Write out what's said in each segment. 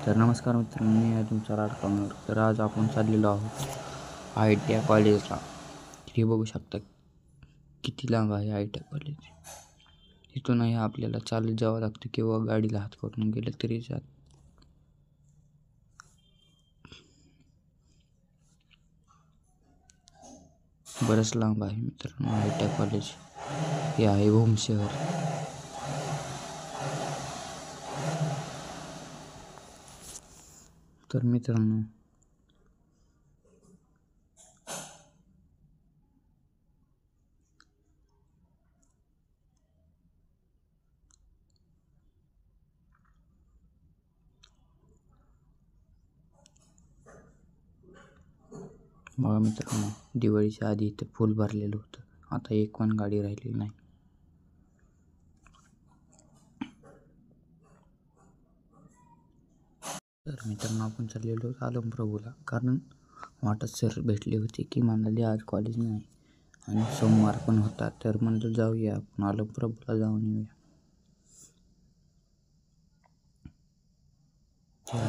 तर नमस्कार मित्रांनो, मी आहे तुमचा राजकमर. तर आज आपण चाललेलो आहोत ITI कॉलेजला. हे बघू शकता किती लांब आहे ITI कॉलेज. इथूनही आपल्याला चालत जावं लागतं किंवा गाडीला हात करून गेलं तरी जात. बरंच लांब आहे मित्रांनो ITI कॉलेज. हे आहे भूम शहर. तर मित्रांनो बघा मित्रांनो, दिवाळीच्या आधी इथं फुल भरलेलं होतं. आता एक पण गाडी राहिलेली नाही. तर मित्रांनो आपण चाललेलो आलमप्रभूला, कारण वाटत सर भेटले होते की म्हणाले आज कॉलेज नाही आणि सोमवार पण होता. तर म्हणलं जाऊया आपण आलमप्रभूला जाऊन येऊया.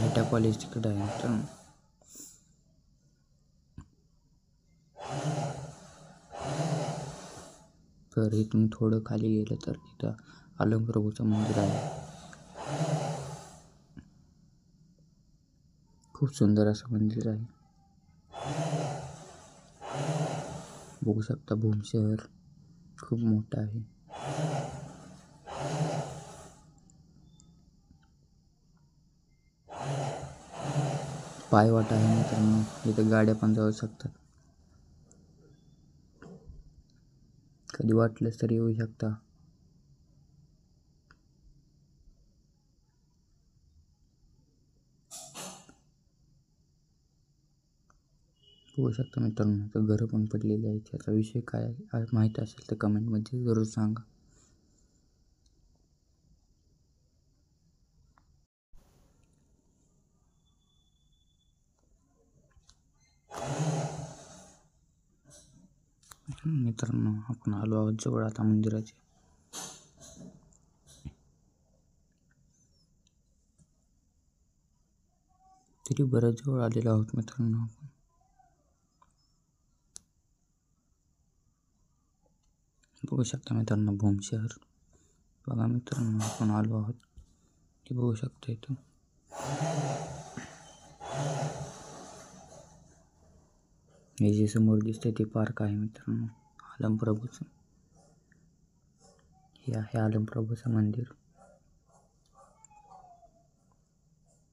ITI कॉलेज तिकडे आहे मित्रांनो. तर इथून थोडं खाली गेलं तर तिथं आलमप्रभूचं मंदिर आहे. खूप सुंदर असं मंदिर आहे. बघू शकता भूम शहर खूप मोठं आहे. पायवाट आहे मित्रांनो, इथं गाड्या पण जाऊ शकतात. कधी वाटलंच तरी येऊ शकता. बघू शकता मित्रांनो, तर घरं पण पडलेली आहेत. त्याचा विषय काय आहे माहीत असेल तर कमेंटमध्ये जरूर सांगा. मित्रांनो आपण आलो आहोत जवळ आता मंदिराचे. तरी बऱ्याच जवळ आलेलो आहोत मित्रांनो आपण. बघू शकता मित्रांनो भूम शहर. बघा मित्रांनो आपण आलो आहोत ते बघू शकता इथून. हे जे समोर दिसतंय ते पार्क आहे मित्रांनो आलमप्रभूचं. हे आहे आलमप्रभूचं मंदिर.